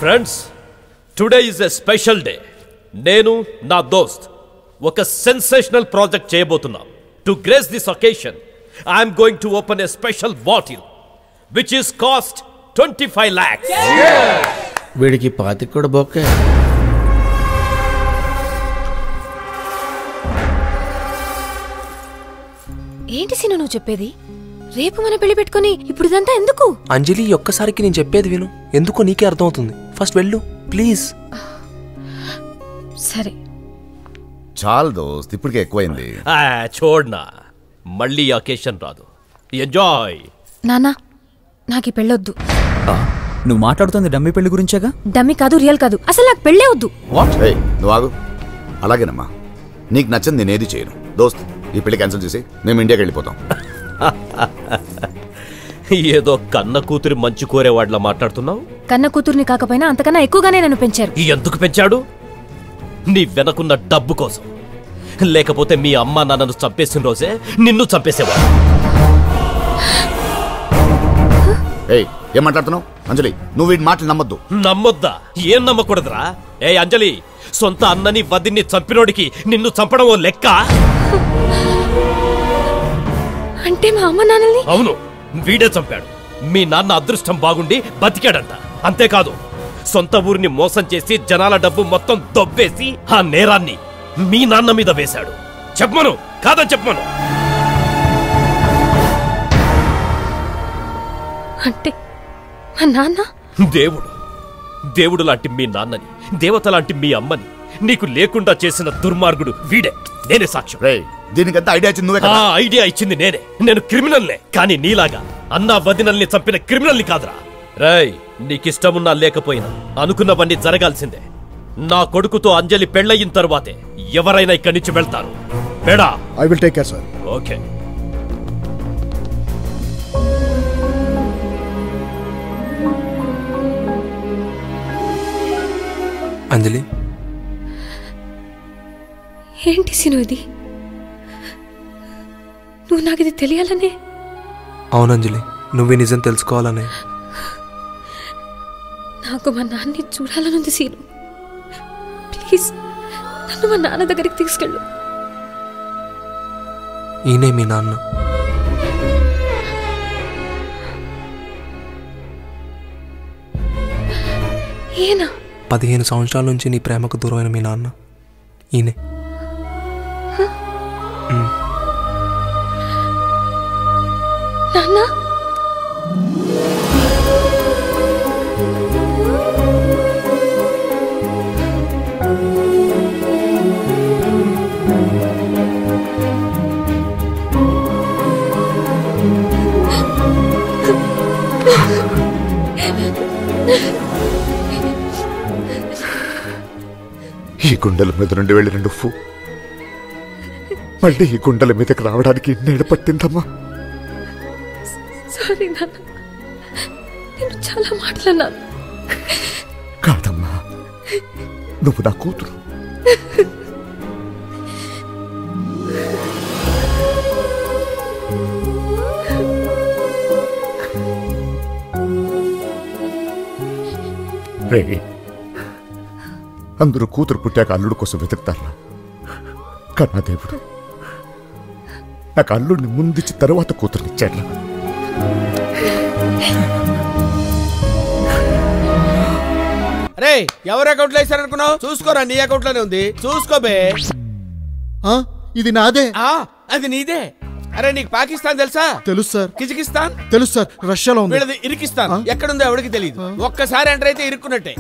Friends, today is a special day. నేను నా దోస్త్ ఒక సెన్సేషనల్ ప్రాజెక్ట్ చేయబోతున్నాం. To grace this occasion I'm going to open a special bottle which is cost 25 lakhs. వీడికి పాతికి కూడా బొక్కే. ఏంటి సీను నువ్వు చెప్పేది? రేపు మన పెళ్లి పెట్టుకుని ఇప్పుడు ఇదంతా ఎందుకు? అంజలి, ఒక్కసారికి నేను చెప్పేది విను. ఎందుకో నీకే అర్థమవుతుంది. ఫస్ట్ వెళ్ళు ప్లీజ్. సరే చాలు దోస్త్, ఇప్పటికే ఎక్కువైంది. చూడనా, మళ్ళీ అకేషన్ రాదు. ఎంజాయ్. నానా, నాకు ఈ పెళ్ళొద్దు. నువ్వు మాట్లాడుతుంది డమ్మీ పెళ్లి గురించేగా? డమ్మీ కాదు, రియల్ కాదు. అసలు నాకు పెళ్ళే వద్దు. నువ్వు ఆగు. అలాగేనమ్మా, నీకు నచ్చింది నేనేది చేయను. దోస్త్, ఈ పెళ్లి క్యాన్సిల్ చేసి మేము ఇండియాకి వెళ్ళిపోతాం. ఏదో కన్న కూతురి మంచి కోరేవాడ్లా మాట్లాడుతున్నావు. కన్న కూతుర్ని కాకపోయినా అంతకన్నా ఎక్కువగానే నన్ను పెంచారు. ఎందుకు పెంచాడు? నీ వెనకున్న డబ్బు కోసం. లేకపోతే మీ అమ్మ నాన్నను చంపేసిన రోజే నిన్ను చంపేసేవాడు. ఏం మాట్లాడుతున్నావు? అంజలి, నువ్వు వీటి మాటలు నమ్మొద్దు. నమ్మొద్దా? ఏం నమ్మకూడదురా? అంజలి, సొంత అన్నని వదిన్ని చంపినోడికి నిన్ను చంపడం ఓ లెక్క? అంటే మా అమ్మ నాన్నల్ని? అవును, వీడే చంపాడు. మీ నాన్న అదృష్టం బాగుండి బతికాడంట. అంతేకాదు, సొంత ఊరిని మోసం చేసి జనాల డబ్బు మొత్తం దొబ్బేసి ఆ నేరాన్ని మీ నాన్న మీద వేశాడు. చెప్పమను, కాదని చెప్పమను. అంటే మా నాన్న దేవుడు లాంటి మీ నాన్నని, దేవత లాంటి మీ అమ్మని నీకు లేకుండా చేసిన దుర్మార్గుడు వీడే. నేనే సాక్ష్యం. దీనికంతా ఐడియా ఇచ్చింది నువ్వే కదా? ఐడియా ఇచ్చింది నేనే. నేను క్రిమినల్నే, కానీ నీలాగా అన్నా వదినల్ని చంపిన క్రిమినల్ని కాదురా. రేయ్, నీకిష్టమున్నా లేకపోయినా అనుకున్నవన్నీ జరగాల్సిందే. నా కొడుకుతో అంజలి పెళ్ళయిన తరువాతే ఎవరైనా ఇక్కడి నుంచి వెళ్తారు. బేడా, I will take care sir. Okay. Anjali, ఏంటి సీను ఇది? నువ్వు నాకు ఇది తెలియాలనే? అవునంజలి, నువ్వే నిజం తెలుసుకోవాలనే. నాకు మా నాన్ని చూడాలనుంది సీను. ప్లీజ్ నన్ను మా నాన్న దగ్గరికి తీసుకెళ్ళు. ఈయనే మీ నాన్న. ఏనా? 15 సంవత్సరాల నుంచి నీ ప్రేమకు దూరమైన మీ నాన్న ఈయనే. నాన్న, ఈ గుండెల మీద నుండి వెళ్ళిన నువ్వు మళ్ళీ ఈ గుండెల మీదకి రావడానికి నేడు పట్టిందమ్మా. సారీ నాన్న, నేను చాలా మాట్లాడినాను. కాదమ్మా, నువ్వు నా కూతురు. రే, అందరూ కూతురు పుట్టాక అల్లుడు కోసం వెతుకుతారా? కన్నా దేవుడు నాకు అల్లుడిని ముందిచ్చి తర్వాత కూతురునిచ్చాడు. రే, ఎవరి అకౌంట్లో వేసారనుకున్నావు? చూసుకోరా, నీ అకౌంట్ లోనే ఉంది. చూసుకోబే. ఇది నాదే. అది నీదే. అరే, నీకు పాకిస్తాన్ తెలుసా? తెలుసు సార్. కిజకిస్తాన్ తెలుసు సార్. రష్యాలో ఉంది. వీళ్ళది ఇరికిస్తాన్. ఎక్కడుందో ఎవరికి తెలియదు. ఒక్కసారి ఎంటర్ అయితే ఇరుక్కున్నట్టే.